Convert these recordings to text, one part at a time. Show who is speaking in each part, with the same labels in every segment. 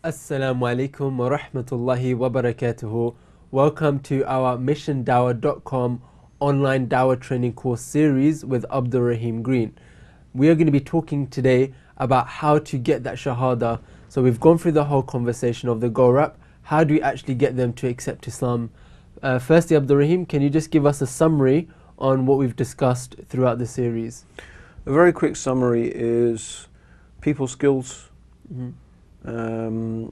Speaker 1: Assalamu alaikum wa rahmatullahi wa barakatuhu. Welcome to our missiondawah.com online dawah training course series with Abdurraheem Green. We are going to be talking today about how to get that Shahadah. So we've gone through the whole conversation of the Go-Rap. How do we actually get them to accept Islam? Firstly, Abdurraheem, can you just give us a summary on what we've discussed throughout the series?
Speaker 2: A very quick summary is people skills, bypassing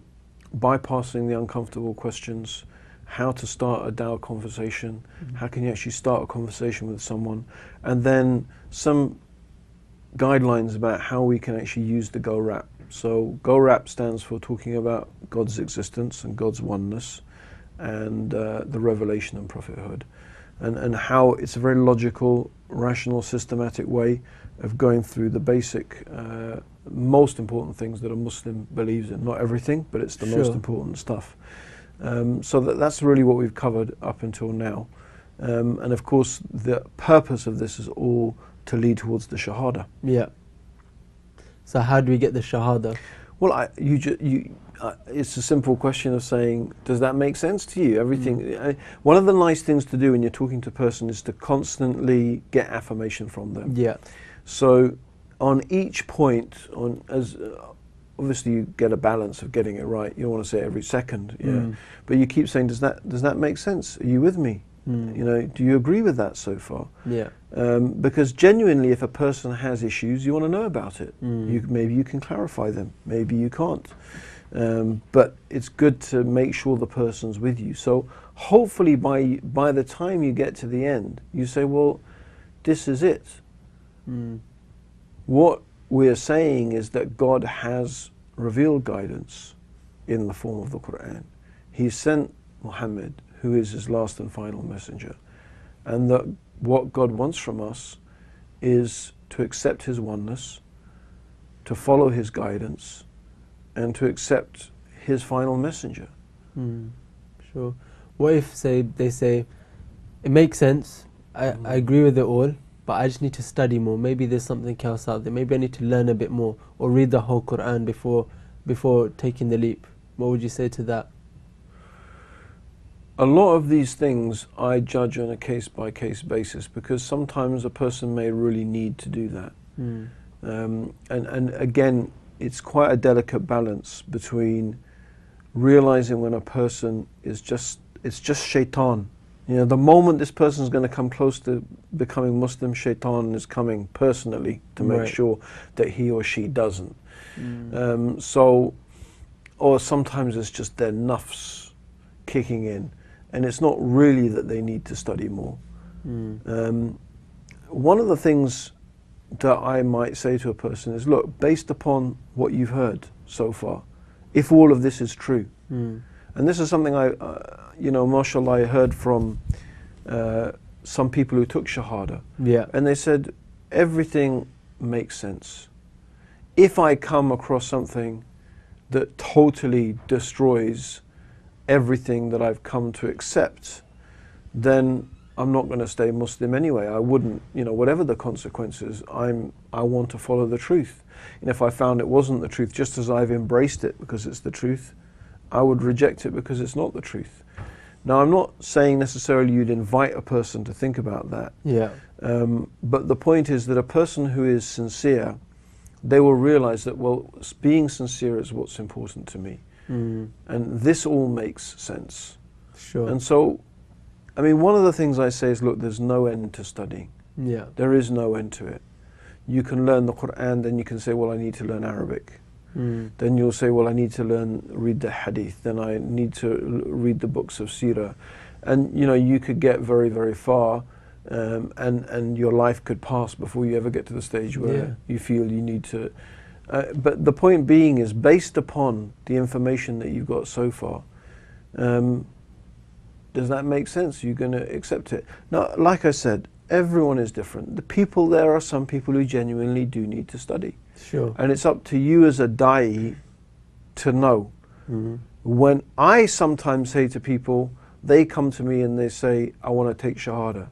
Speaker 2: the uncomfortable questions, how to start a dawah conversation, how can you actually start a conversation with someone, and then some guidelines about how we can actually use the Go-Rap. So Go-Rap stands for talking about God's existence and God's oneness and the revelation and prophethood, and how it's a very logical, rational, systematic way of going through the basic, most important things that a Muslim believes in. Not everything, but it's the most important stuff. So that's really what we've covered up until now. And of course, the purpose of this is all to lead towards the Shahadah.
Speaker 1: Yeah. So how do we get the Shahadah?
Speaker 2: Well, it's a simple question of saying, does that make sense to you? Everything. One of the nice things to do when you're talking to a person is to constantly get affirmation from them.
Speaker 1: Yeah.
Speaker 2: So on each point, obviously you get a balance of getting it right. You don't want to say it every second, but you keep saying, does that make sense? Are you with me? You know, do you agree with that so far?
Speaker 1: Yeah.
Speaker 2: Because genuinely, if a person has issues, you want to know about it. Maybe you can clarify them. Maybe you can't. But it's good to make sure the person's with you. So hopefully, by the time you get to the end, you say, well, this is it. What we're saying is that God has revealed guidance in the form of the Quran. He sent Muhammad, who is his last and final messenger, and that what God wants from us is to accept his oneness, to follow his guidance, and to accept his final messenger.
Speaker 1: Sure. What if they say, it makes sense, I agree with it all, but I just need to study more. Maybe there's something else out there. Maybe I need to learn a bit more or read the whole Quran before taking the leap. What would you say to that?
Speaker 2: A lot of these things I judge on a case-by-case basis, because sometimes a person may really need to do that. And again, it's quite a delicate balance between realizing when a person it's just shaitan. You know, the moment this person is going to come close to becoming Muslim, shaitan is coming personally to make sure that he or she doesn't. Or sometimes it's just their nafs kicking in, and it's not really that they need to study more. One of the things that I might say to a person is, look, based upon what you've heard so far, if all of this is true, and this is something mashallah, I heard from some people who took Shahadah.
Speaker 1: Yeah.
Speaker 2: And they said, everything makes sense. If I come across something that totally destroys everything that I've come to accept, then I'm not going to stay Muslim anyway. I wouldn't, whatever the consequences, I want to follow the truth. And if I found it wasn't the truth, just as I've embraced it because it's the truth, I would reject it because it's not the truth. Now, I'm not saying necessarily you'd invite a person to think about that.
Speaker 1: Yeah.
Speaker 2: But the point is that a person who is sincere, they will realize that, well, being sincere is what's important to me. And this all makes sense.
Speaker 1: Sure.
Speaker 2: And so, I mean, one of the things I say is, look, there's no end to studying.
Speaker 1: Yeah.
Speaker 2: There is no end to it. You can learn the Quran, then you can say, well, I need to learn Arabic. Then you'll say, well, I need to read the hadith, then I need to read the books of seerah. And you could get very, very far, and your life could pass before you ever get to the stage where you feel you need to. But the point being is, based upon the information that you've got so far, does that make sense? You're going to accept it. Now, like I said, everyone is different. There are some people who genuinely do need to study.
Speaker 1: Sure.
Speaker 2: And it's up to you as a da'i to know. When I sometimes say to people, they come to me and they say, I want to take Shahadah.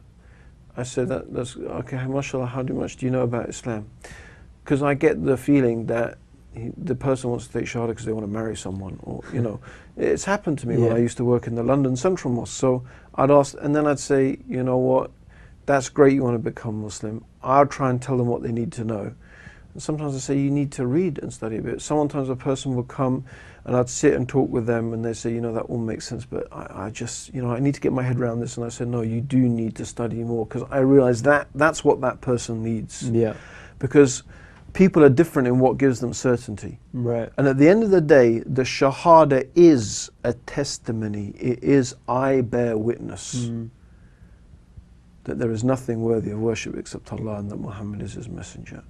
Speaker 2: I said, that's okay, mashallah, how much do you know about Islam? Because I get the feeling that the person wants to take Shahadah because they want to marry someone, or it's happened to me when I used to work in the London Central Mosque. So I'd ask, and then I'd say, you know what, that's great, you want to become Muslim. I'll try and tell them what they need to know. And sometimes I say, you need to read and study a bit. Sometimes a person will come and I'd sit and talk with them and they say, that all makes sense, but I just, I need to get my head around this. And I said, no, you do need to study more, because I realize that's what that person needs.
Speaker 1: Yeah.
Speaker 2: Because people are different in what gives them certainty.
Speaker 1: Right.
Speaker 2: And at the end of the day, the Shahada is a testimony. It is, I bear witness that there is nothing worthy of worship except Allah, and that Muhammad is his messenger.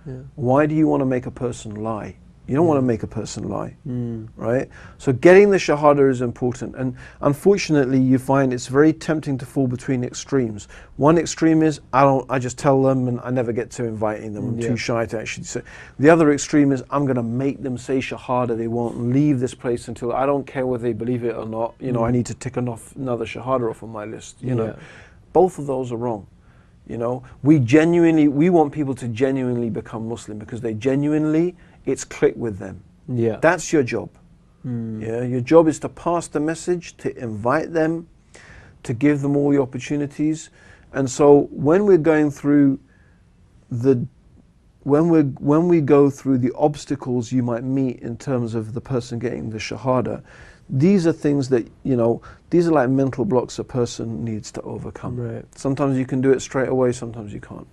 Speaker 1: Yeah.
Speaker 2: Why do you want to make a person lie? You don't want to make a person lie, right? So getting the Shahada is important. And unfortunately, you find it's very tempting to fall between extremes. One extreme is, I just tell them and I never get to inviting them. I'm too shy to actually say. The other extreme is, I'm going to make them say Shahada. They won't leave this place until, I don't care whether they believe it or not. I need to tick another Shahada off on my list. Both of those are wrong. We want people to genuinely become Muslim, because it's click with them. Yeah. That's your job. Yeah. Your job is to pass the message, to invite them, to give them all the opportunities. And so when we're going through when we go through the obstacles you might meet in terms of the person getting the Shahada, these are things that, these are like mental blocks a person needs to overcome. Right. Sometimes you can do it straight away, sometimes you can't.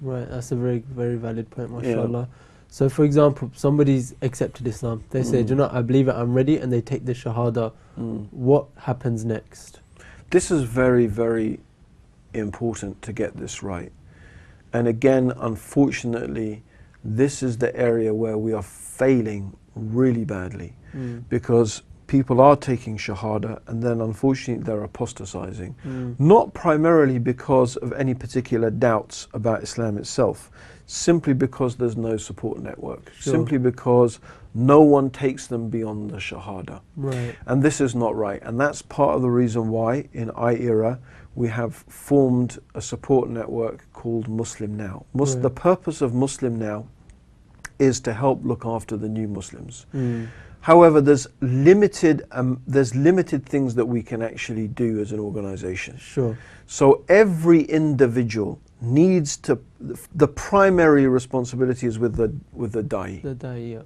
Speaker 1: Right, that's a very, very valid point, mashallah. Yeah. So for example, somebody's accepted Islam. They say, I believe it, I'm ready, and they take the Shahada. What happens next?
Speaker 2: This is very, very important to get this right. And again, unfortunately, this is the area where we are failing really badly, because people are taking Shahada and then unfortunately they're apostatizing. Not primarily because of any particular doubts about Islam itself, simply because there's no support network, simply because no one takes them beyond the Shahada. Right. And this is not right. And that's part of the reason why in IERA we have formed a support network called Muslim Now. The purpose of Muslim Now is to help look after the new Muslims. However, there's limited things that we can actually do as an organization. Sure. So every individual needs to, the primary responsibility is with the da'i.
Speaker 1: The da'i, yeah.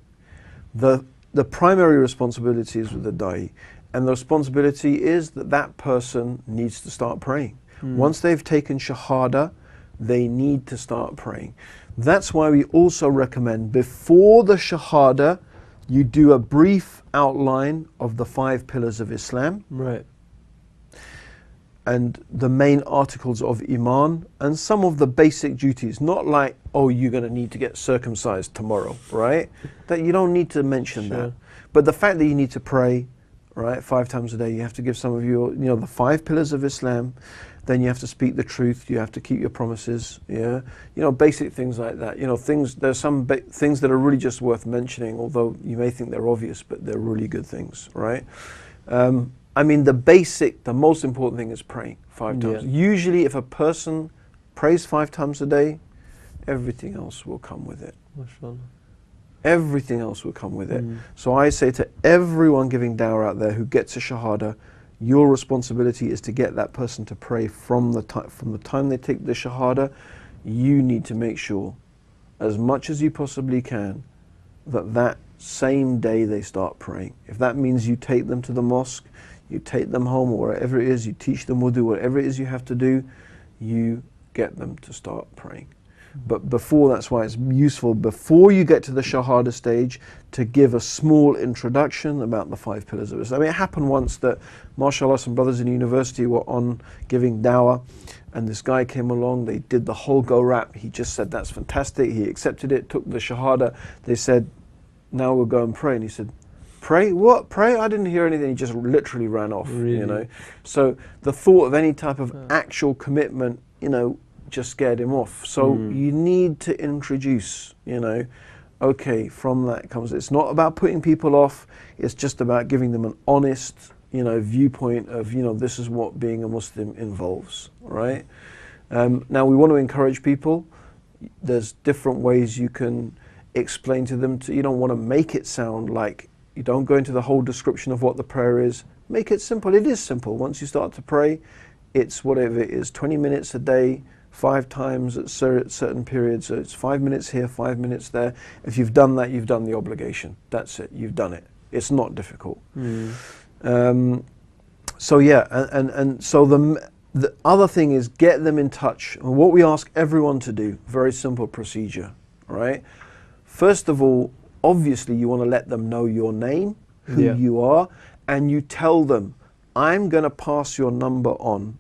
Speaker 2: The primary responsibility is with the da'i. And the responsibility is that person needs to start praying. Once they've taken Shahada, they need to start praying. That's why we also recommend, before the Shahada, you do a brief outline of the 5 pillars of Islam. Right. And the main articles of Iman, and some of the basic duties. Not like, oh, you're going to need to get circumcised tomorrow, right? That you don't need to mention that. But the fact that you need to pray, right, 5 times a day, you have to give some of your, the 5 pillars of Islam. Then you have to speak the truth. You have to keep your promises. Yeah, basic things like that. There's some things that are really just worth mentioning, although you may think they're obvious, but they're really good things, right? The most important thing is praying 5 times. Yeah. Usually, if a person prays 5 times a day, everything else will come with it.
Speaker 1: Mashallah.
Speaker 2: Everything else will come with it. So I say to everyone giving dawah out there who gets a Shahada, your responsibility is to get that person to pray from the time they take the Shahada. You need to make sure, as much as you possibly can, that same day they start praying. If that means you take them to the mosque, you take them home, or wherever it is, you teach them wudu, whatever it is you have to do, you get them to start praying. But before, that's why it's useful, before you get to the Shahada stage, to give a small introduction about the 5 pillars of Islam. It happened once that, mashallah, some brothers in university were on giving dawah, and this guy came along, they did the whole go rap. He just said, that's fantastic. He accepted it, took the Shahada. They said, now we'll go and pray. And he said, pray? What? Pray? I didn't hear anything. He just literally ran off,
Speaker 1: Really?
Speaker 2: So the thought of any type of actual commitment, just scared him off. So you need to introduce, okay, from that comes, it's not about putting people off, it's just about giving them an honest, viewpoint of, this is what being a Muslim involves, right? Now we want to encourage people. There's different ways you can explain to them, you don't want to make it sound like, you don't go into the whole description of what the prayer is. Make it simple. It is simple. Once you start to pray, it's whatever it is, 20 minutes a day, 5 times at certain periods. So it's 5 minutes here, 5 minutes there. If you've done that, you've done the obligation. That's it. You've done it. It's not difficult. So yeah, and so the other thing is get them in touch. And what we ask everyone to do, very simple procedure, right? First of all, obviously you want to let them know your name, who you are, and you tell them, I'm going to pass your number on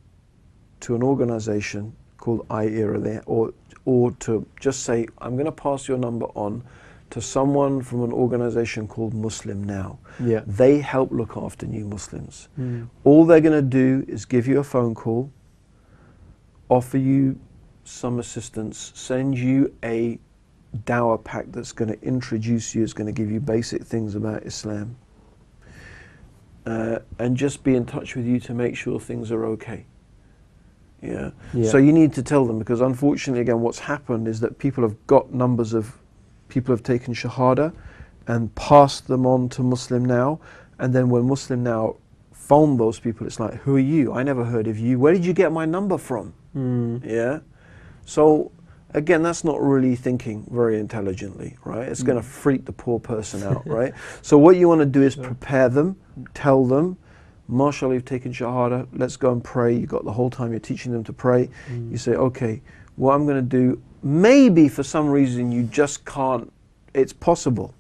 Speaker 2: to an organization called IERA there, or to just say, I'm going to pass your number on to someone from an organization called Muslim Now.
Speaker 1: Yeah.
Speaker 2: They help look after new Muslims. All they're going to do is give you a phone call, offer you some assistance, send you a dawah pack that's going to introduce you, is going to give you basic things about Islam, and just be in touch with you to make sure things are okay. Yeah. So you need to tell them, because unfortunately, again, what's happened is that people have got numbers of people have taken Shahadah and passed them on to Muslim Now, and then when Muslim Now phone those people, it's like, who are you? I never heard of you. Where did you get my number from? Yeah. So again, that's not really thinking very intelligently, right? It's going to freak the poor person out, right? So what you want to do is prepare them, tell them, mashallah, you've taken Shahada, let's go and pray. You've got the whole time you're teaching them to pray. You say, okay, what I'm going to do, maybe for some reason you just can't, it's possible.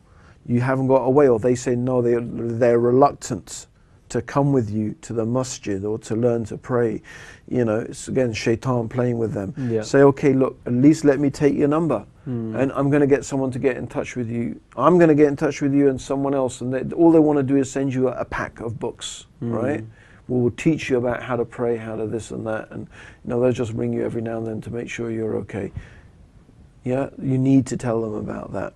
Speaker 2: You haven't got a way, or they say no, they're reluctant to come with you to the masjid or to learn to pray. You know, it's again shaitan playing with them. Say, okay, look, at least let me take your number, and I'm going to get someone to get in touch with you. I'm going to get in touch with you and someone else, and all they want to do is send you a pack of books, right? We'll teach you about how to pray, how to this and that, and you know, they'll just ring you every now and then to make sure you're okay. Yeah, you need to tell them about that.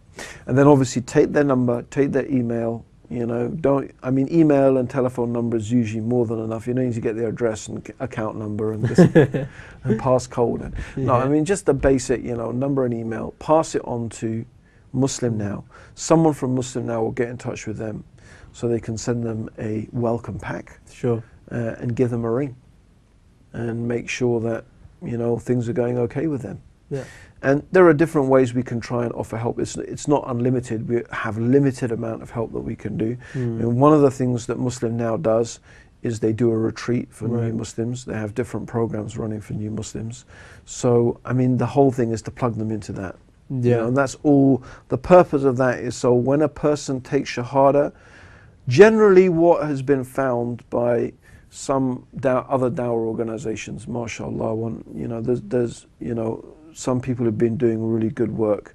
Speaker 2: And then obviously take their number, take their email. You know, email and telephone number is usually more than enough. You don't need to get their address and account number and this and passcode. No, I mean, just the basic, you know, number and email. Pass it on to Muslim Now. Someone from Muslim Now will get in touch with them so they can send them a welcome pack. Sure. And give them a ring and make sure that, you know, things are going okay with them. Yeah. And there are different ways we can try and offer help. It's not unlimited. We have a limited amount of help that we can do. And one of the things that Muslim Now does is they do a retreat for new Muslims. They have different programs running for new Muslims. So, I mean, the whole thing is to plug them into that. You know, and that's all. The purpose of that is so when a person takes Shahada, generally what has been found by some other dawah organizations, mashallah, you know, there's you know, some people have been doing really good work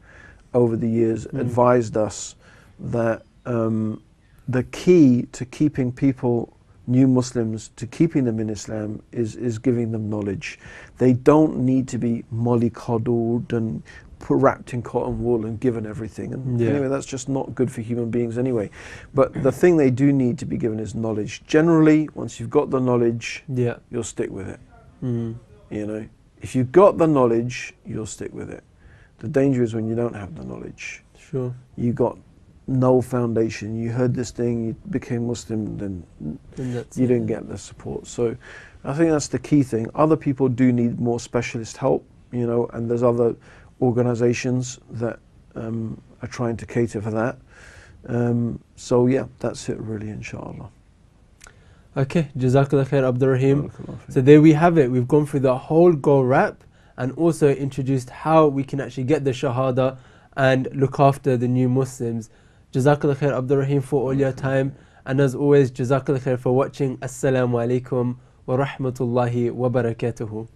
Speaker 2: over the years, advised us that the key to keeping people, new Muslims, to keeping them in Islam is giving them knowledge. They don't need to be mollycoddled and wrapped in cotton wool and given everything. And anyway, that's just not good for human beings anyway. But the thing they do need to be given is knowledge. Generally, once you've got the knowledge, you'll stick with it. You know, if you've got the knowledge, you'll stick with it. The danger is when you don't have the knowledge. Sure. You got no foundation. You heard this thing, you became Muslim, then you didn't get the support. So I think that's the key thing. Other people do need more specialist help, you know, and there's other organizations that are trying to cater for that. So yeah, that's it really, inshallah.
Speaker 1: Okay, Jazakallah khair, Abdurraheem. So there we have it. We've gone through the whole Go Wrap and also introduced how we can actually get the Shahada and look after the new Muslims. Jazakallah khair, Abdurraheem, for all your time. And as always, Jazakallah khair for watching. Assalamu alaikum wa rahmatullahi wa barakatuhu.